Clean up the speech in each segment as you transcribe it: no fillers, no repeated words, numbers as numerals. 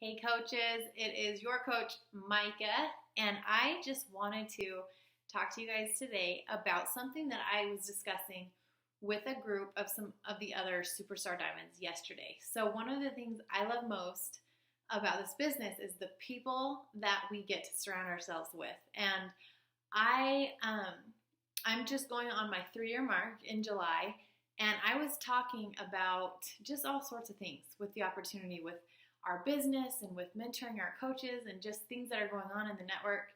Hey coaches, it is your coach Micah, and I just wanted to talk to you guys today about something that I was discussing with a group of some of the other superstar diamonds yesterday. So one of the things I love most about this business is the people that we get to surround ourselves with. And I'm just going on my 3-year mark in July, and I was talking about just all sorts of things with the opportunity with our business and with mentoring our coaches and just things that are going on in the network.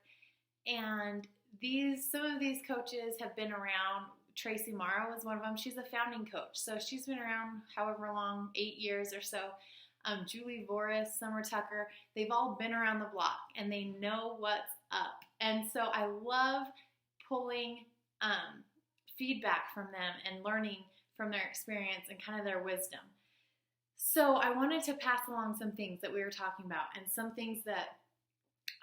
And some of these coaches have been around. Tracy Morrow is one of them. She's a founding coach. So she's been around however long, 8 years or so. Julie Voris, Summer Tucker, they've all been around the block and they know what's up. And so I love pulling feedback from them and learning from their experience and kind of their wisdom. So I wanted to pass along some things that we were talking about and some things that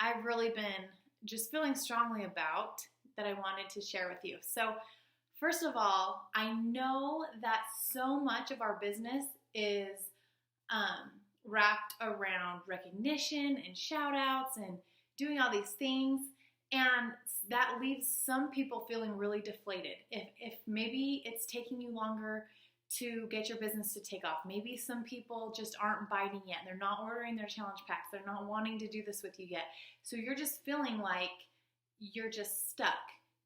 I've really been just feeling strongly about that I wanted to share with you. So first of all, I know that so much of our business is wrapped around recognition and shout outs and doing all these things. And that leaves some people feeling really deflated. If maybe it's taking you longer to get your business to take off. Maybe some people just aren't biting yet. They're not ordering their challenge packs. They're not wanting to do this with you yet. So you're just feeling like you're just stuck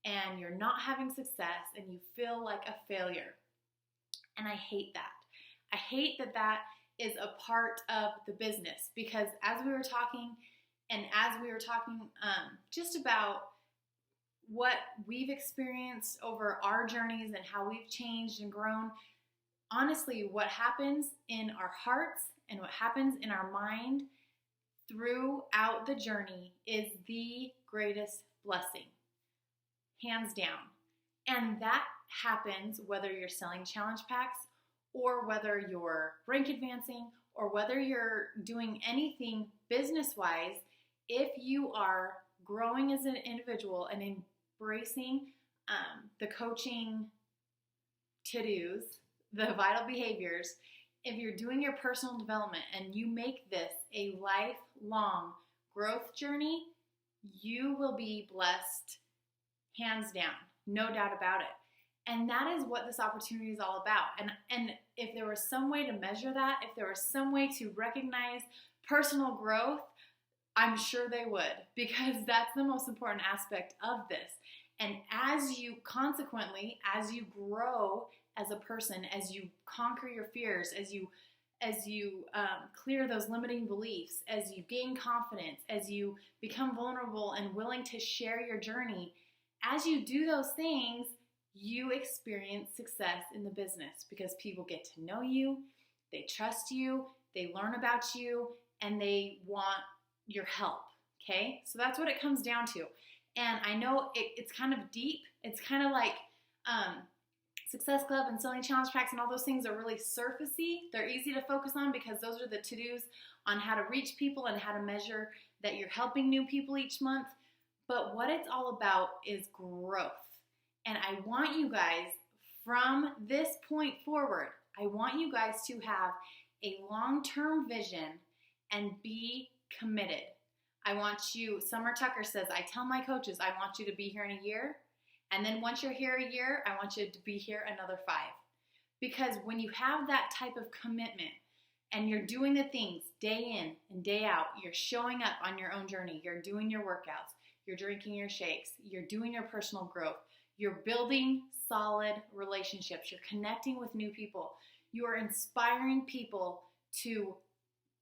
and you're not having success and you feel like a failure. And I hate that. I hate that that is a part of the business, because as we were talking just about what we've experienced over our journeys and how we've changed and grown, honestly, what happens in our hearts and what happens in our mind throughout the journey is the greatest blessing, hands down. And that happens whether you're selling challenge packs or whether you're rank advancing or whether you're doing anything business-wise. If you are growing as an individual and embracing the coaching to-dos, the vital behaviors, if you're doing your personal development and you make this a lifelong growth journey, you will be blessed, hands down, no doubt about it. And that is what this opportunity is all about. And if there was some way to measure that, if there was some way to recognize personal growth, I'm sure they would, because that's the most important aspect of this. And as you grow as a person, as you conquer your fears, as you clear those limiting beliefs, as you gain confidence, as you become vulnerable and willing to share your journey, as you do those things, you experience success in the business because people get to know you, they trust you, they learn about you, and they want your help, okay? So that's what it comes down to. And I know it's kind of deep. It's kind of like Success Club and selling challenge packs and all those things are really surfacey. They're easy to focus on because those are the to-dos on how to reach people and how to measure that you're helping new people each month. But what it's all about is growth. And I want you guys, from this point forward, I want you guys to have a long-term vision and be committed. I want you, Summer Tucker says, I tell my coaches, I want you to be here in a year. And then once you're here a year, I want you to be here another 5. Because when you have that type of commitment and you're doing the things day in and day out, you're showing up on your own journey, you're doing your workouts, you're drinking your shakes, you're doing your personal growth, you're building solid relationships, you're connecting with new people, you are inspiring people to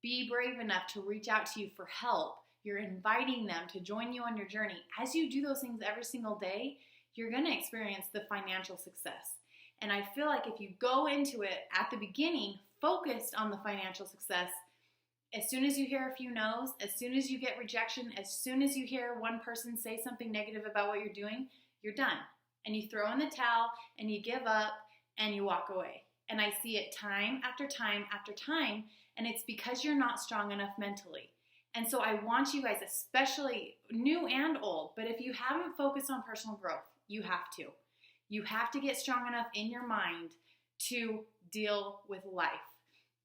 be brave enough to reach out to you for help, you're inviting them to join you on your journey. As you do those things every single day, you're going to experience the financial success. And I feel like if you go into it at the beginning, focused on the financial success, as soon as you hear a few no's, as soon as you get rejection, as soon as you hear one person say something negative about what you're doing, you're done. And you throw in the towel and you give up and you walk away. And I see it time after time after time, and it's because you're not strong enough mentally. And so I want you guys, especially new and old, but if you haven't focused on personal growth, you have to. You have to get strong enough in your mind to deal with life.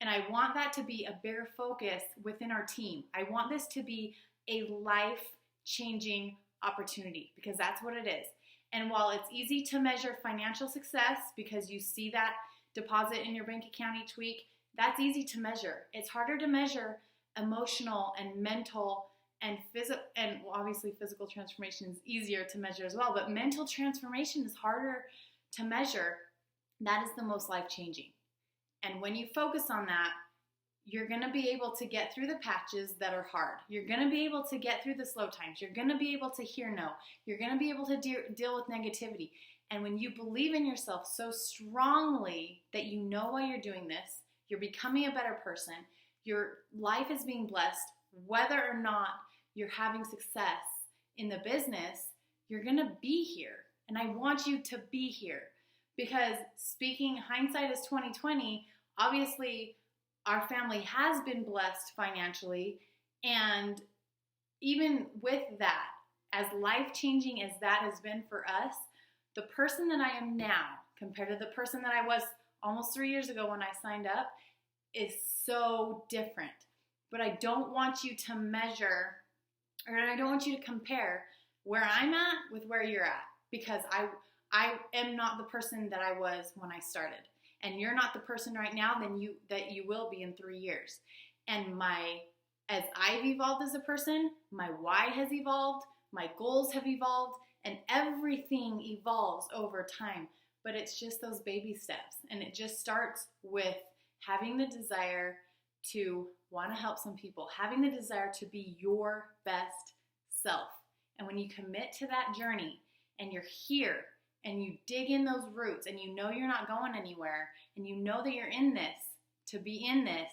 And I want that to be a bigger focus within our team. I want this to be a life-changing opportunity, because that's what it is. And while it's easy to measure financial success because you see that deposit in your bank account each week, that's easy to measure. It's harder to measure emotional and mental and physical, and obviously physical transformation is easier to measure as well, but mental transformation is harder to measure. That is the most life-changing. And when you focus on that, you're going to be able to get through the patches that are hard. You're going to be able to get through the slow times. You're going to be able to hear no. You're going to be able to deal with negativity. And when you believe in yourself so strongly that you know why you're doing this, you're becoming a better person, your life is being blessed, whether or not you're having success in the business, you're going to be here. And I want you to be here, because speaking hindsight is 2020, obviously our family has been blessed financially, and even with that, as life-changing as that has been for us, the person that I am now compared to the person that I was almost 3 years ago when I signed up is so different. But I don't want you to measure, or I don't want you to compare where I'm at with where you're at, because I am not the person that I was when I started. And you're not the person right now that you will be in 3 years. And as I've evolved as a person, my why has evolved, my goals have evolved, and everything evolves over time. But it's just those baby steps. And it just starts with having the desire to want to help some people, having the desire to be your best self. And when you commit to that journey and you're here, and you dig in those roots, and you know you're not going anywhere, and you know that you're in this to be in this,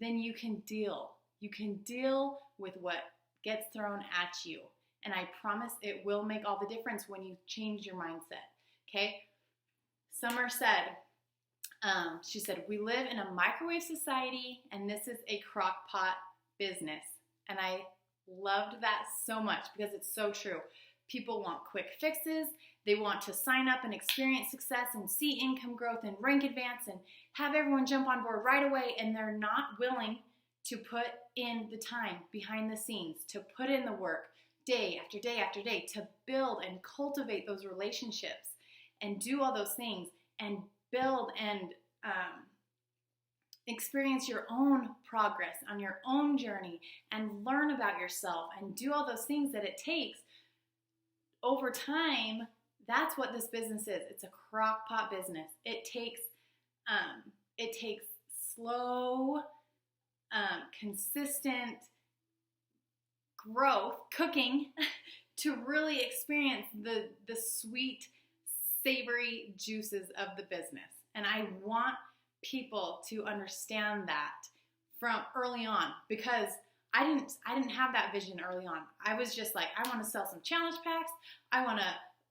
then you can deal. You can deal with what gets thrown at you. And I promise it will make all the difference when you change your mindset, okay? Summer said, she said, we live in a microwave society, and this is a crockpot business. And I loved that so much, because it's so true. People want quick fixes. They want to sign up and experience success and see income growth and rank advance and have everyone jump on board right away, and they're not willing to put in the time behind the scenes, to put in the work day after day after day, to build and cultivate those relationships and do all those things and build and experience your own progress on your own journey and learn about yourself and do all those things that it takes over time. That's what this business is. It's a crockpot business. It takes slow, consistent growth, cooking, to really experience the sweet, savory juices of the business. And I want people to understand that from early on, because I didn't have that vision early on. I was just like, I want to sell some challenge packs. I want to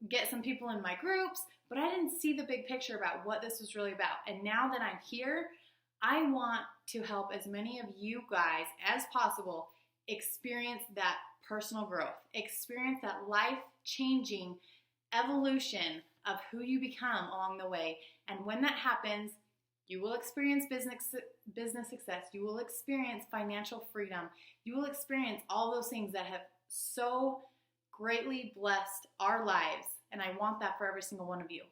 get some people in my groups, but I didn't see the big picture about what this was really about. And now that I'm here, I want to help as many of you guys as possible experience that personal growth, experience that life-changing evolution of who you become along the way. And when that happens, you will experience business success. You will experience financial freedom. You will experience all those things that have so greatly blessed our lives. And I want that for every single one of you.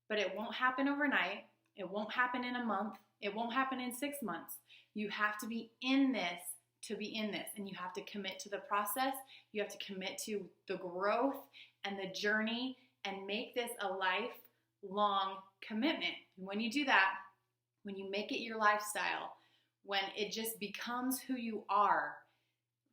But it won't happen overnight. It won't happen in a month. It won't happen in 6 months. You have to be in this to be in this. And you have to commit to the process. You have to commit to the growth and the journey and make this a lifelong commitment. And when you do that, when you make it your lifestyle, when it just becomes who you are,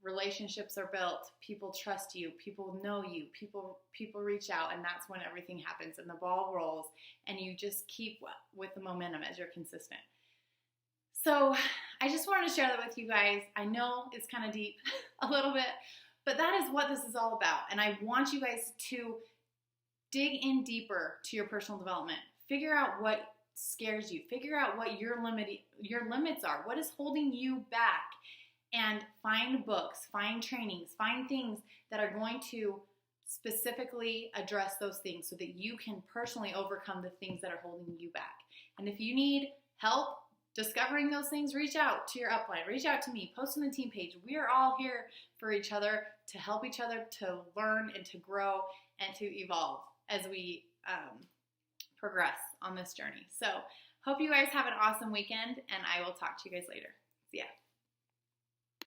relationships are built, people trust you, people know you, people reach out, and that's when everything happens and the ball rolls and you just keep with the momentum as you're consistent. So I just wanted to share that with you guys. I know it's kind of deep a little bit, but that is what this is all about. And I want you guys to dig in deeper to your personal development. Figure out what scares you. Figure out what your limits are. What is holding you back? And find books, find trainings, find things that are going to specifically address those things so that you can personally overcome the things that are holding you back. And if you need help discovering those things, reach out to your upline, reach out to me, post on the team page. We are all here for each other, to help each other, to learn and to grow and to evolve as we progress on this journey. So hope you guys have an awesome weekend, and I will talk to you guys later. See ya.